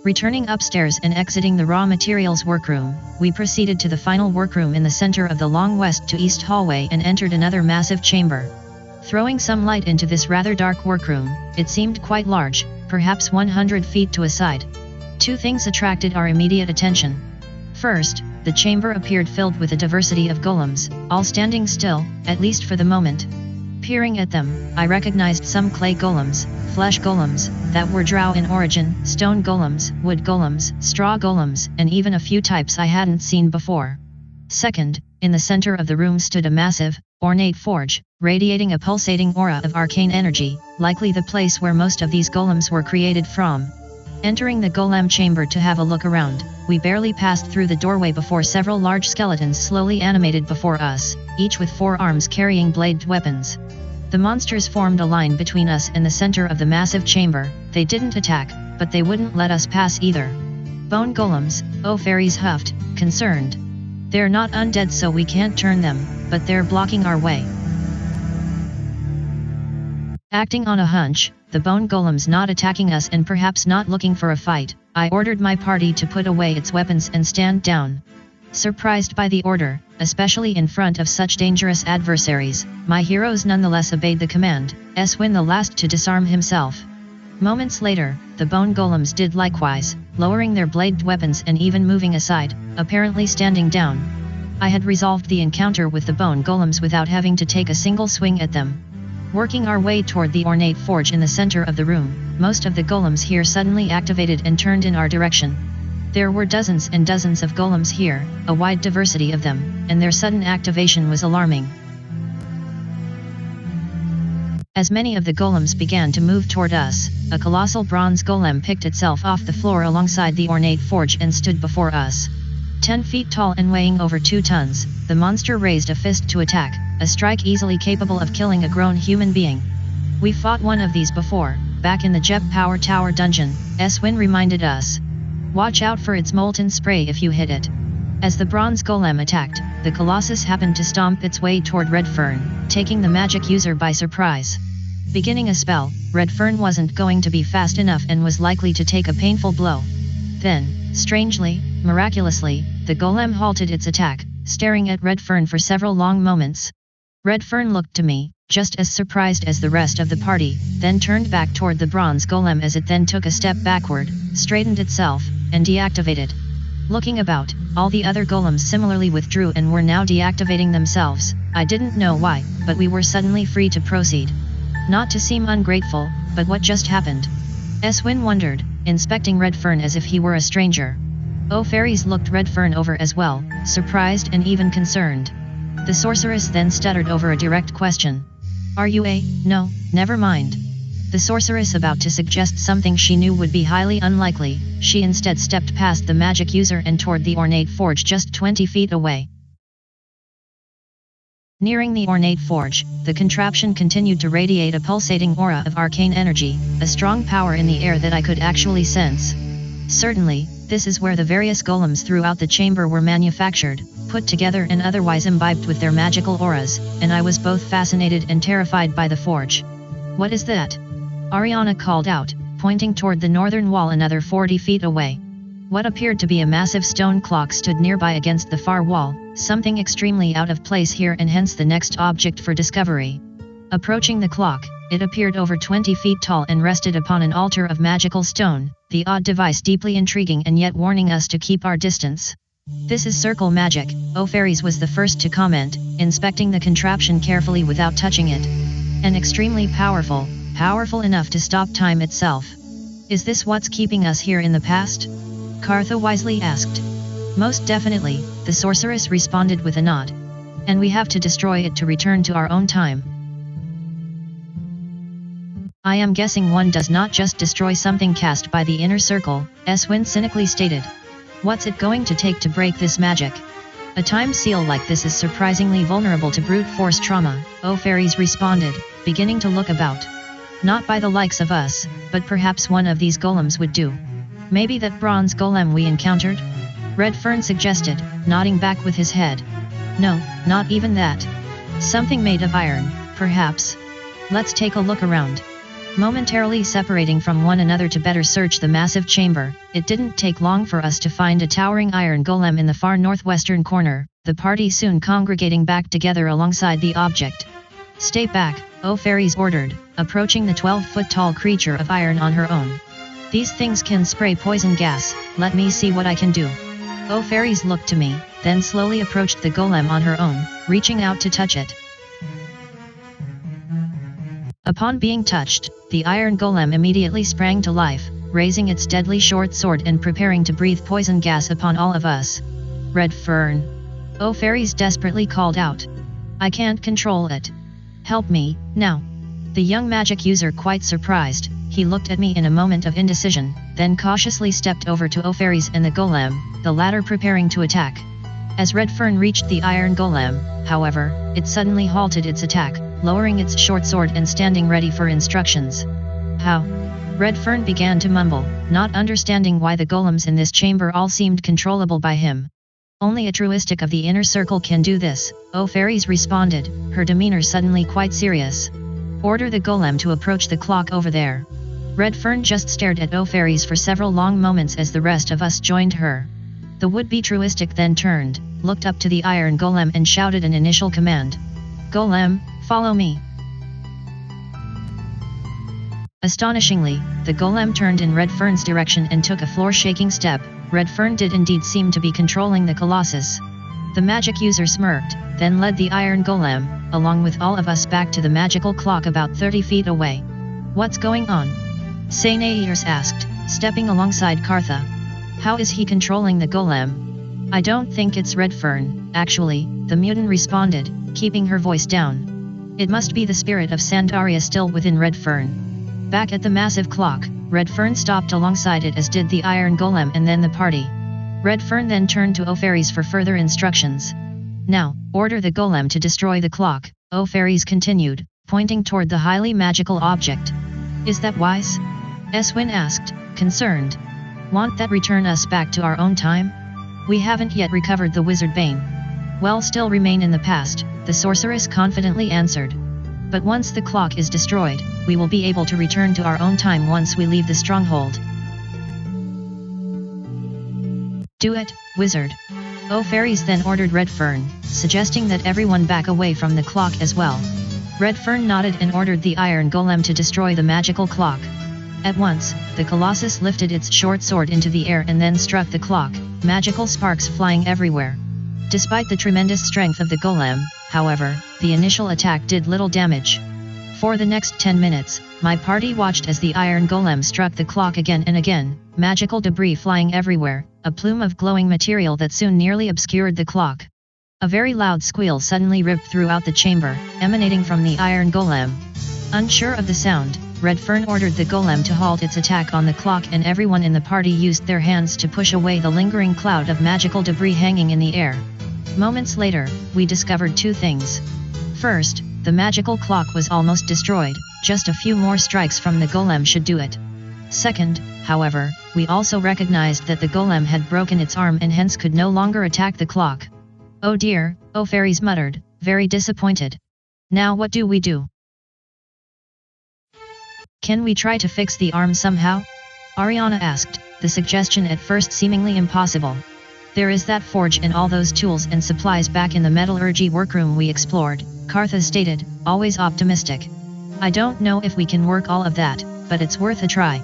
Returning upstairs and exiting the raw materials workroom, we proceeded to the final workroom in the center of the long west to east hallway and entered another massive chamber. Throwing some light into this rather dark workroom, it seemed quite large, perhaps 100 feet to a side. Two things attracted our immediate attention. First, the chamber appeared filled with a diversity of golems, all standing still, at least for the moment. Peering at them, I recognized some clay golems, flesh golems, that were drow in origin, stone golems, wood golems, straw golems, and even a few types I hadn't seen before. Second, in the center of the room stood a massive, ornate forge, radiating a pulsating aura of arcane energy, likely the place where most of these golems were created from. Entering the golem chamber to have a look around, we barely passed through the doorway before several large skeletons slowly animated before us, each with 4 arms carrying bladed weapons. The monsters formed a line between us and the center of the massive chamber. They didn't attack, but they wouldn't let us pass either. Bone golems, fairies huffed, concerned. They're not undead so we can't turn them, but they're blocking our way. Acting on a hunch, the bone golems not attacking us and perhaps not looking for a fight, I ordered my party to put away its weapons and stand down. Surprised by the order, especially in front of such dangerous adversaries, my heroes nonetheless obeyed the command, Huelsman the last to disarm himself. Moments later, the bone golems did likewise, lowering their bladed weapons and even moving aside, apparently standing down. I had resolved the encounter with the bone golems without having to take a single swing at them. Working our way toward the ornate forge in the center of the room, most of the golems here suddenly activated and turned in our direction. There were dozens and dozens of golems here, a wide diversity of them, and their sudden activation was alarming. As many of the golems began to move toward us, a colossal bronze golem picked itself off the floor alongside the ornate forge and stood before us. 10 feet tall and weighing over 2 tons, the monster raised a fist to attack, a strike easily capable of killing a grown human being. We fought one of these before, back in the Jeb Power Tower dungeon, Huelsman reminded us. Watch out for its molten spray if you hit it. As the bronze golem attacked, the colossus happened to stomp its way toward Redfern, taking the magic user by surprise. Beginning a spell, Redfern wasn't going to be fast enough and was likely to take a painful blow. Then, strangely, miraculously, the golem halted its attack, staring at Redfern for several long moments. Redfern looked to me, just as surprised as the rest of the party, then turned back toward the bronze golem as it then took a step backward, straightened itself, and deactivated. Looking about, all the other golems similarly withdrew and were now deactivating themselves. I didn't know why, but we were suddenly free to proceed. Not to seem ungrateful, but what just happened? Huelsman wondered, inspecting Redfern as if he were a stranger. Fairies looked Redfern over as well, surprised and even concerned. The sorceress then stuttered over a direct question. Are you no, never mind. The sorceress about to suggest something she knew would be highly unlikely, she instead stepped past the magic user and toward the ornate forge just 20 feet away. Nearing the ornate forge, the contraption continued to radiate a pulsating aura of arcane energy, a strong power in the air that I could actually sense. Certainly, this is where the various golems throughout the chamber were manufactured, put together and otherwise imbibed with their magical auras, and I was both fascinated and terrified by the forge. What is that? Ariana called out, pointing toward the northern wall another 40 feet away. What appeared to be a massive stone clock stood nearby against the far wall, something extremely out of place here and hence the next object for discovery. Approaching the clock, it appeared over 20 feet tall and rested upon an altar of magical stone, the odd device deeply intriguing and yet warning us to keep our distance. This is circle magic, Fairies was the first to comment, inspecting the contraption carefully without touching it. And extremely powerful, powerful enough to stop time itself. Is this what's keeping us here in the past? Kartha wisely asked. Most definitely, the sorceress responded with a nod. And we have to destroy it to return to our own time. I am guessing one does not just destroy something cast by the inner circle, Huelsman cynically stated. What's it going to take to break this magic? A time seal like this is surprisingly vulnerable to brute force trauma, Fairies responded, beginning to look about. Not by the likes of us, but perhaps one of these golems would do. Maybe that bronze golem we encountered? Redfern suggested, nodding back with his head. No, not even that. Something made of iron, perhaps. Let's take a look around. Momentarily separating from one another to better search the massive chamber, it didn't take long for us to find a towering iron golem in the far northwestern corner, the party soon congregating back together alongside the object. "Stay back," O Fairies ordered, approaching the 12-foot-tall creature of iron on her own. "These things can spray poison gas, let me see what I can do." O Fairies looked to me, then slowly approached the golem on her own, reaching out to touch it. Upon being touched, the iron golem immediately sprang to life, raising its deadly short sword and preparing to breathe poison gas upon all of us. "Red Fern!" O Fairies desperately called out. "I can't control it. Help me, now." The young magic user quite surprised, he looked at me in a moment of indecision, then cautiously stepped over to O Fairies and the golem, the latter preparing to attack. As Red Fern reached the iron golem, however, it suddenly halted its attack, lowering its short sword and standing ready for instructions. "How?" Red Fern began to mumble, not understanding why the golems in this chamber all seemed controllable by him. "Only a truistic of the inner circle can do this," O Fairies responded, her demeanor suddenly quite serious. "Order the golem to approach the clock over there." Red Fern just stared at O Fairies for several long moments as the rest of us joined her. The would-be truistic then turned, looked up to the iron golem and shouted an initial command. "Golem, follow me." Astonishingly, the golem turned in Red Fern's direction and took a floor-shaking step. Red Fern did indeed seem to be controlling the colossus. The magic user smirked, then led the iron golem, along with all of us back to the magical clock about 30 feet away. "What's going on?" Sainairs asked, stepping alongside Kartha. "How is he controlling the golem?" "I don't think it's Red Fern, actually," the mutant responded, keeping her voice down. "It must be the spirit of Sandaria still within Red Fern." Back at the massive clock, Red Fern stopped alongside it as did the iron golem and then the party. Red Fern then turned to O Fairies for further instructions. "Now, order the golem to destroy the clock," O Fairies continued, pointing toward the highly magical object. "Is that wise?" Eswin asked, concerned. "Won't that return us back to our own time? We haven't yet recovered the Wizardbane." "Well, still remain in the past," the sorceress confidently answered. "But once the clock is destroyed, we will be able to return to our own time once we leave the stronghold." "Do it, wizard." O Fairies then ordered Red Fern, suggesting that everyone back away from the clock as well. Red Fern nodded and ordered the iron golem to destroy the magical clock. At once, the colossus lifted its short sword into the air and then struck the clock, magical sparks flying everywhere. Despite the tremendous strength of the golem, however, the initial attack did little damage. For the next 10 minutes, my party watched as the iron golem struck the clock again and again, magical debris flying everywhere, a plume of glowing material that soon nearly obscured the clock. A very loud squeal suddenly ripped throughout the chamber, emanating from the iron golem. Unsure of the sound, Red Fern ordered the golem to halt its attack on the clock and everyone in the party used their hands to push away the lingering cloud of magical debris hanging in the air. Moments later, we discovered two things. First, the magical clock was almost destroyed, just a few more strikes from the golem should do it. Second, however, we also recognized that the golem had broken its arm and hence could no longer attack the clock. "Oh dear," O Fairies muttered, very disappointed. "Now what do we do? Can we try to fix the arm somehow?" Ariana asked, the suggestion at first seemingly impossible. "There is that forge and all those tools and supplies back in the metallurgy workroom we explored," Kartha stated, always optimistic. "I don't know if we can work all of that, but it's worth a try."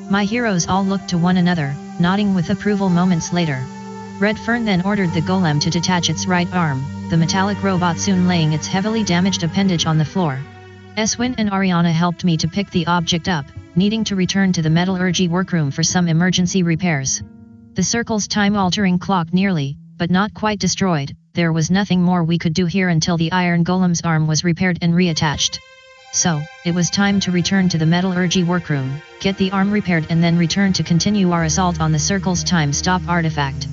My heroes all looked to one another, nodding with approval moments later. Red Fern then ordered the golem to detach its right arm, the metallic robot soon laying its heavily damaged appendage on the floor. Eswin and Ariana helped me to pick the object up, needing to return to the metallurgy workroom for some emergency repairs. The circle's time-altering clock nearly, but not quite destroyed, there was nothing more we could do here until the iron golem's arm was repaired and reattached. So, it was time to return to the metallurgy workroom, get the arm repaired and then return to continue our assault on the circle's time-stop artifact.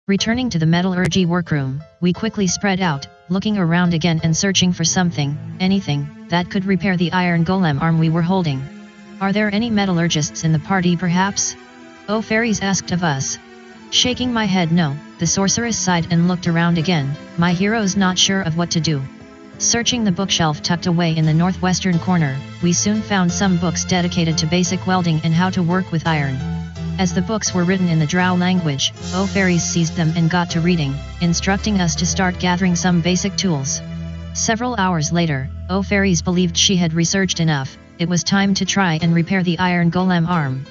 Returning to the metallurgy workroom, we quickly spread out, looking around again and searching for something, anything, that could repair the iron golem arm we were holding. "Are there any metallurgists in the party perhaps?" O Fairies asked of us. Shaking my head no, the sorceress sighed and looked around again, my heroes not sure of what to do. Searching the bookshelf tucked away in the northwestern corner, we soon found some books dedicated to basic welding and how to work with iron. As the books were written in the Drow language, fairies seized them and got to reading, instructing us to start gathering some basic tools. Several hours later, fairies believed she had researched enough. It was time to try and repair the iron golem arm.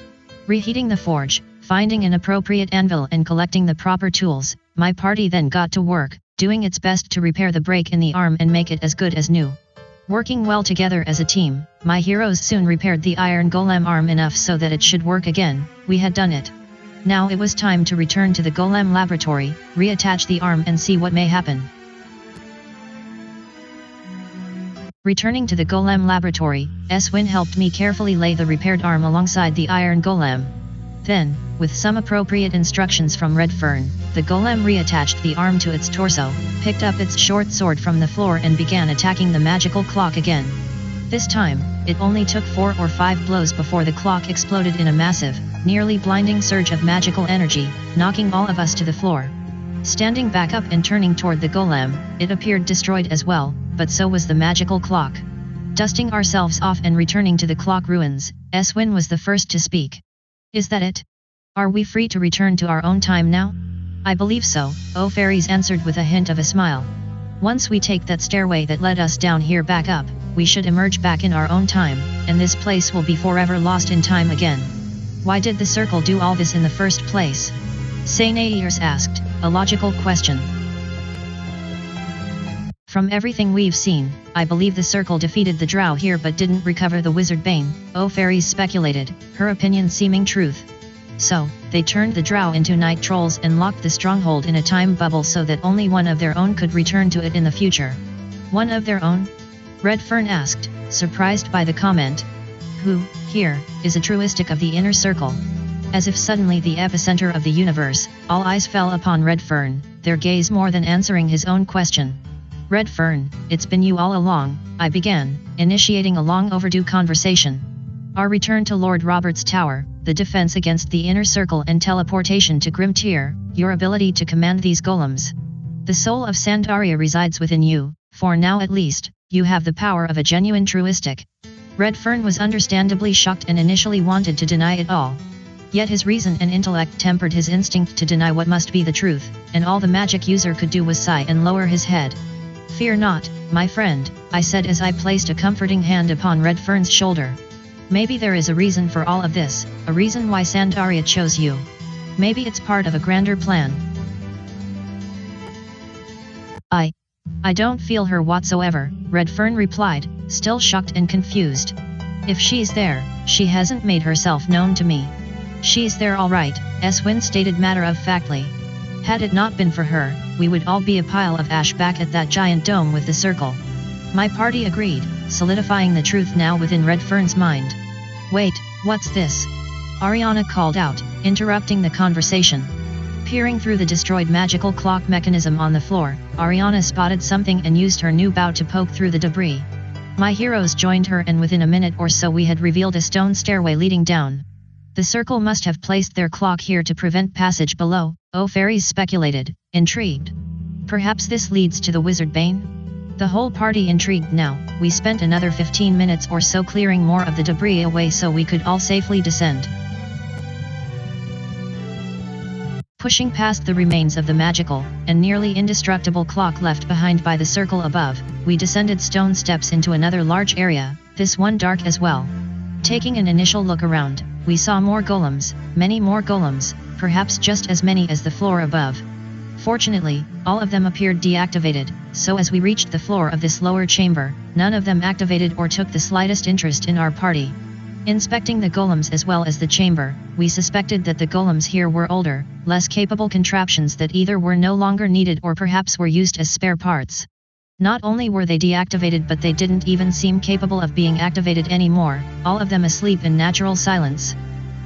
Reheating the forge, finding an appropriate anvil and collecting the proper tools, my party then got to work, doing its best to repair the break in the arm and make it as good as new. Working well together as a team, my heroes soon repaired the iron golem arm enough so that it should work again. We had done it. Now it was time to return to the golem laboratory, reattach the arm and see what may happen. Returning to the golem laboratory, Eswin helped me carefully lay the repaired arm alongside the iron golem. Then, with some appropriate instructions from Redfern, the golem reattached the arm to its torso, picked up its short sword from the floor and began attacking the magical clock again. This time, it only took 4 or 5 blows before the clock exploded in a massive, nearly blinding surge of magical energy, knocking all of us to the floor. Standing back up and turning toward the golem, it appeared destroyed as well, but so was the magical clock. Dusting ourselves off and returning to the clock ruins, Eswin was the first to speak. Is that it? Are we free to return to our own time now? I believe so, fairies answered with a hint of a smile. Once we take that stairway that led us down here back up, we should emerge back in our own time, and this place will be forever lost in time again. Why did the circle do all this in the first place? Sainairs asked, a logical question. From everything we've seen, I believe the circle defeated the drow here but didn't recover the Wizardbane, fairies speculated, her opinion seeming truth. So, they turned the drow into night trolls and locked the stronghold in a time bubble so that only one of their own could return to it in the future. One of their own? Redfern asked, surprised by the comment. Who, here, is a truistic of the inner circle? As if suddenly the epicenter of the universe, all eyes fell upon Redfern, their gaze more than answering his own question. Redfern, it's been you all along, I began, initiating a long overdue conversation. Our return to Lord Robert's tower, the defense against the inner circle and teleportation to Grimtier, your ability to command these golems. The soul of Sandaria resides within you, for now at least, you have the power of a genuine truistic. Redfern was understandably shocked and initially wanted to deny it all. Yet his reason and intellect tempered his instinct to deny what must be the truth, and all the magic user could do was sigh and lower his head. Fear not, my friend, I said as I placed a comforting hand upon Redfern's shoulder. Maybe there is a reason for all of this, a reason why Sandaria chose you. Maybe it's part of a grander plan. I don't feel her whatsoever, Redfern replied, still shocked and confused. If she's there, she hasn't made herself known to me. She's there all right, Eswin stated matter-of-factly. Had it not been for her, we would all be a pile of ash back at that giant dome with the circle. My party agreed, solidifying the truth now within Redfern's mind. Wait, what's this? Ariana called out, interrupting the conversation. Peering through the destroyed magical clock mechanism on the floor, Ariana spotted something and used her new bow to poke through the debris. My heroes joined her and within a minute or so we had revealed a stone stairway leading down. The circle must have placed their clock here to prevent passage below, fairies speculated, intrigued. Perhaps this leads to the Wizardbane? The whole party intrigued now. We spent another 15 minutes or so clearing more of the debris away so we could all safely descend. Pushing past the remains of the magical, and nearly indestructible clock left behind by the circle above, we descended stone steps into another large area, this one dark as well. Taking an initial look around, we saw more golems, many more golems, perhaps just as many as the floor above. Fortunately, all of them appeared deactivated, so as we reached the floor of this lower chamber, none of them activated or took the slightest interest in our party. Inspecting the golems as well as the chamber, we suspected that the golems here were older, less capable contraptions that either were no longer needed or perhaps were used as spare parts. Not only were they deactivated but they didn't even seem capable of being activated anymore, all of them asleep in natural silence.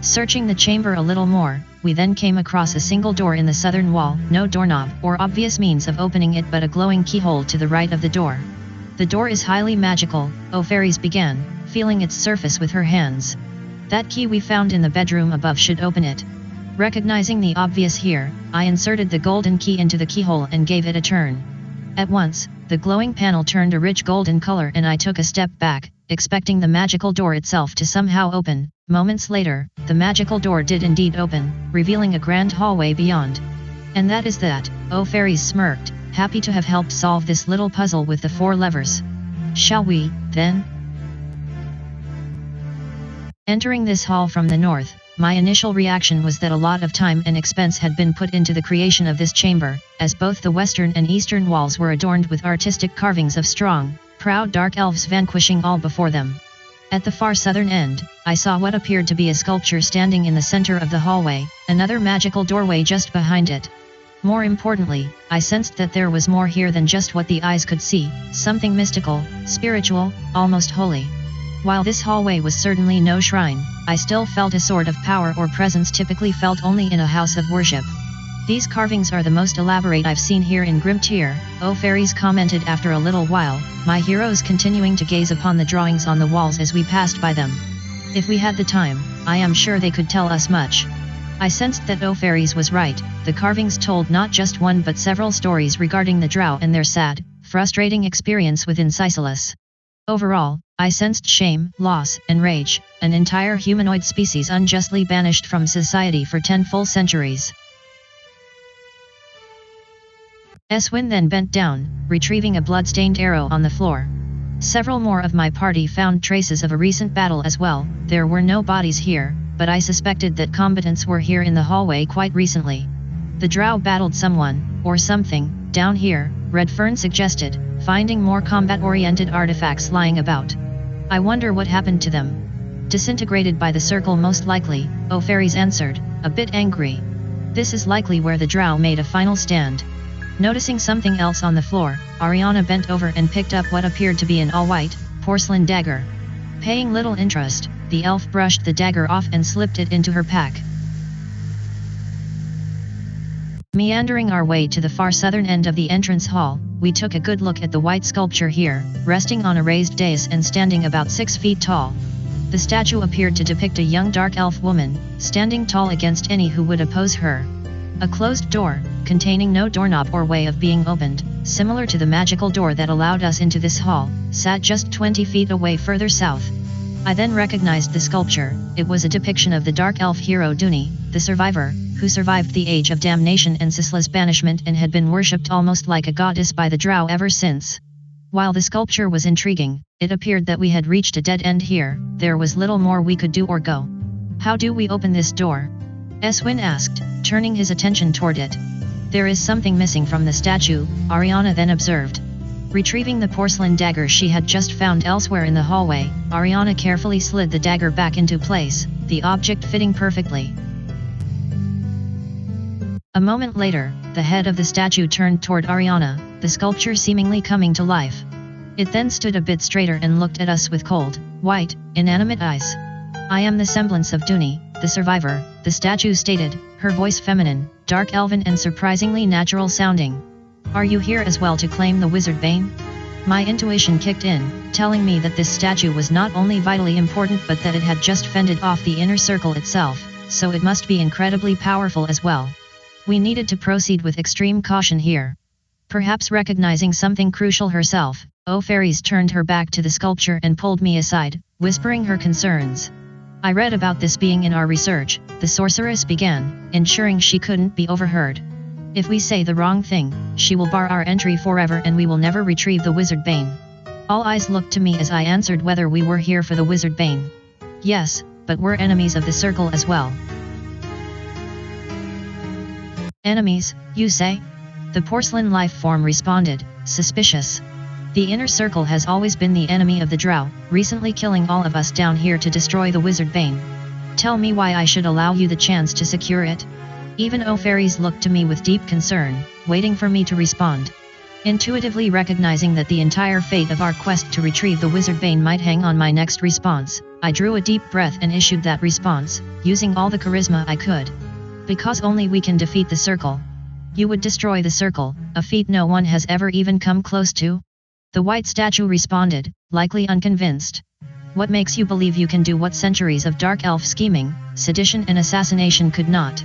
Searching the chamber a little more, we then came across a single door in the southern wall, no doorknob or obvious means of opening it but a glowing keyhole to the right of the door. The door is highly magical, fairies began, feeling its surface with her hands. That key we found in the bedroom above should open it. Recognizing the obvious here, I inserted the golden key into the keyhole and gave it a turn. At once, the glowing panel turned a rich golden color and I took a step back, expecting the magical door itself to somehow open. Moments later, the magical door did indeed open, revealing a grand hallway beyond. And that is that, Oh Fairies smirked, happy to have helped solve this little puzzle with the 4 levers. Shall we, then? Entering this hall from the north, my initial reaction was that a lot of time and expense had been put into the creation of this chamber, as both the western and eastern walls were adorned with artistic carvings of strong, proud dark elves vanquishing all before them. At the far southern end, I saw what appeared to be a sculpture standing in the center of the hallway, another magical doorway just behind it. More importantly, I sensed that there was more here than just what the eyes could see, something mystical, spiritual, almost holy. While this hallway was certainly no shrine, I still felt a sort of power or presence typically felt only in a house of worship. These carvings are the most elaborate I've seen here in Grimtier, Oh Fairies commented after a little while, my heroes continuing to gaze upon the drawings on the walls as we passed by them. If we had the time, I am sure they could tell us much. I sensed that Oh Fairies was right, the carvings told not just one but several stories regarding the Drow and their sad, frustrating experience within Sicelus. Overall, I sensed shame, loss, and rage, an entire humanoid species unjustly banished from society for 10 full centuries. Eswin then bent down, retrieving a blood-stained arrow on the floor. Several more of my party found traces of a recent battle as well. There were no bodies here, but I suspected that combatants were here in the hallway quite recently. The Drow battled someone, or something, down here, Redfern suggested, finding more combat-oriented artifacts lying about. I wonder what happened to them. Disintegrated by the circle most likely, Oh Fairies answered, a bit angry. This is likely where the Drow made a final stand. Noticing something else on the floor, Ariana bent over and picked up what appeared to be an all-white, porcelain dagger. Paying little interest, the elf brushed the dagger off and slipped it into her pack. Meandering our way to the far southern end of the entrance hall, we took a good look at the white sculpture here, resting on a raised dais and standing about 6 feet tall. The statue appeared to depict a young dark elf woman, standing tall against any who would oppose her. A closed door, containing no doorknob or way of being opened, similar to the magical door that allowed us into this hall, sat just 20 feet away further south. I then recognized the sculpture. It was a depiction of the dark elf hero Duni, the survivor, who survived the Age of Damnation and Sisla's banishment and had been worshipped almost like a goddess by the Drow ever since. While the sculpture was intriguing, it appeared that we had reached a dead end here. There was little more we could do or go. How do we open this door? Eswin asked, turning his attention toward it. There is something missing from the statue, Ariana then observed. Retrieving the porcelain dagger she had just found elsewhere in the hallway, Ariana carefully slid the dagger back into place, the object fitting perfectly. A moment later, the head of the statue turned toward Ariana, the sculpture seemingly coming to life. It then stood a bit straighter and looked at us with cold, white, inanimate eyes. I am the semblance of Duni, the survivor, the statue stated, her voice feminine, dark elven and surprisingly natural sounding. Are you here as well to claim the Wizardbane? My intuition kicked in, telling me that this statue was not only vitally important but that it had just fended off the inner circle itself, so it must be incredibly powerful as well. We needed to proceed with extreme caution here. Perhaps recognizing something crucial herself, Oh Fairies turned her back to the sculpture and pulled me aside, whispering her concerns. I read about this being in our research, the sorceress began, ensuring she couldn't be overheard. If we say the wrong thing, she will bar our entry forever and we will never retrieve the Wizardbane. All eyes looked to me as I answered whether we were here for the Wizardbane. Yes, but we're enemies of the circle as well. Enemies, you say? The porcelain life form responded, suspicious. The inner circle has always been the enemy of the Drow, recently killing all of us down here to destroy the Wizardbane. Tell me why I should allow you the chance to secure it? Even Oh Fairies looked to me with deep concern, waiting for me to respond. Intuitively recognizing that the entire fate of our quest to retrieve the Wizardbane might hang on my next response, I drew a deep breath and issued that response, using all the charisma I could. Because only we can defeat the circle. You would destroy the circle, a feat no one has ever even come close to? The white statue responded, likely unconvinced. What makes you believe you can do what centuries of dark elf scheming, sedition and assassination could not?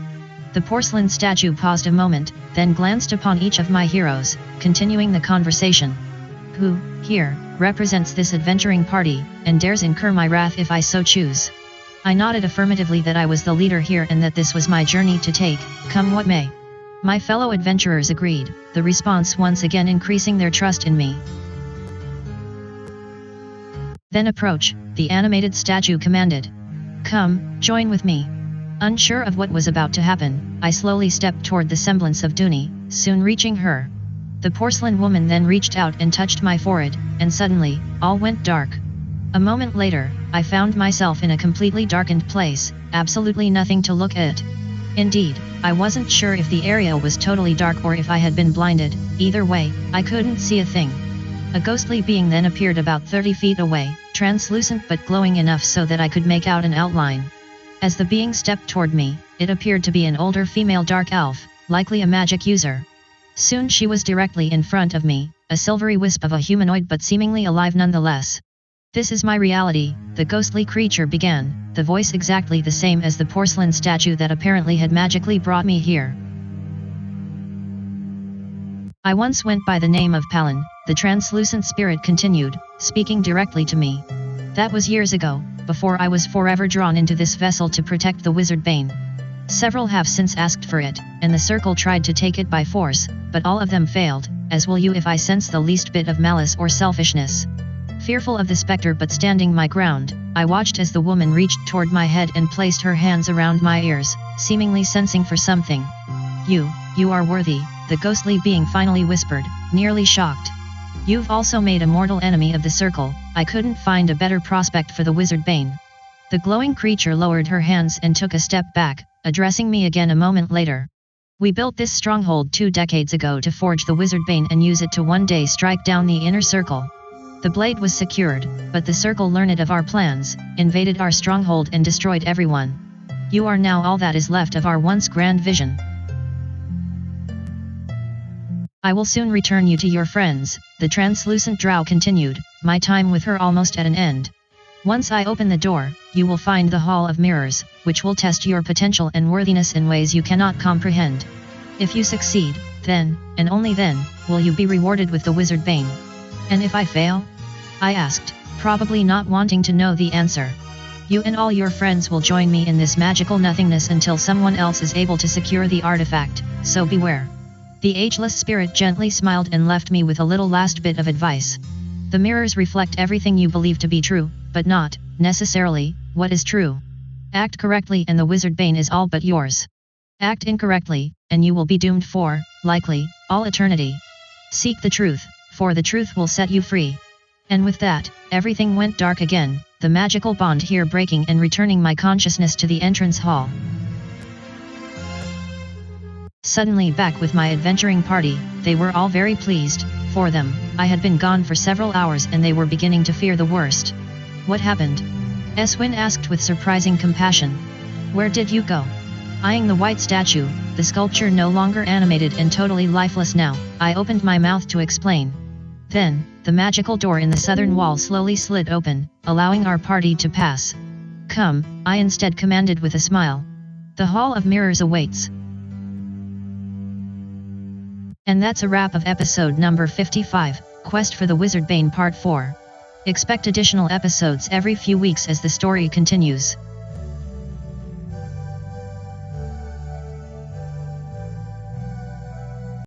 The porcelain statue paused a moment, then glanced upon each of my heroes, continuing the conversation. Who, here, represents this adventuring party, and dares incur my wrath if I so choose? I nodded affirmatively that I was the leader here and that this was my journey to take, come what may. My fellow adventurers agreed, the response once again increasing their trust in me. Then approach, the animated statue commanded. Come, join with me. Unsure of what was about to happen, I slowly stepped toward the semblance of Dooney, soon reaching her. The porcelain woman then reached out and touched my forehead, and suddenly, all went dark. A moment later, I found myself in a completely darkened place, absolutely nothing to look at. Indeed, I wasn't sure if the area was totally dark or if I had been blinded. Either way, I couldn't see a thing. A ghostly being then appeared about 30 feet away, translucent but glowing enough so that I could make out an outline. As the being stepped toward me, it appeared to be an older female dark elf, likely a magic user. Soon she was directly in front of me, a silvery wisp of a humanoid but seemingly alive nonetheless. This is my reality, the ghostly creature began, the voice exactly the same as the porcelain statue that apparently had magically brought me here. I once went by the name of Palin, the translucent spirit continued, speaking directly to me. That was years ago, before I was forever drawn into this vessel to protect the Wizardbane. Several have since asked for it, and the circle tried to take it by force, but all of them failed, as will you if I sense the least bit of malice or selfishness. Fearful of the specter but standing my ground, I watched as the woman reached toward my head and placed her hands around my ears, seemingly sensing for something. You are worthy, the ghostly being finally whispered, nearly shocked. You've also made a mortal enemy of the circle. I couldn't find a better prospect for the Wizardbane. The glowing creature lowered her hands and took a step back, addressing me again a moment later. We built this stronghold 2 decades ago to forge the Wizardbane and use it to one day strike down the inner circle. The blade was secured, but the circle learned of our plans, invaded our stronghold and destroyed everyone. You are now all that is left of our once grand vision. I will soon return you to your friends, the translucent drow continued, my time with her almost at an end. Once I open the door, you will find the Hall of Mirrors, which will test your potential and worthiness in ways you cannot comprehend. If you succeed, then, and only then, will you be rewarded with the Wizardbane. And if I fail? I asked, probably not wanting to know the answer. You and all your friends will join me in this magical nothingness until someone else is able to secure the artifact, so beware. The ageless spirit gently smiled and left me with a little last bit of advice. The mirrors reflect everything you believe to be true, but not, necessarily, what is true. Act correctly and the Wizardbane is all but yours. Act incorrectly, and you will be doomed for, likely, all eternity. Seek the truth, for the truth will set you free. And with that, everything went dark again, the magical bond here breaking and returning my consciousness to the entrance hall. Suddenly back with my adventuring party, they were all very pleased. For them, I had been gone for several hours and they were beginning to fear the worst. What happened? Eswin asked with surprising compassion. Where did you go? Eyeing the white statue, the sculpture no longer animated and totally lifeless now, I opened my mouth to explain. Then, the magical door in the southern wall slowly slid open, allowing our party to pass. Come, I instead commanded with a smile. The Hall of Mirrors awaits. And that's a wrap of episode number 55, Quest for the Wizardbane Part 4. Expect additional episodes every few weeks as the story continues.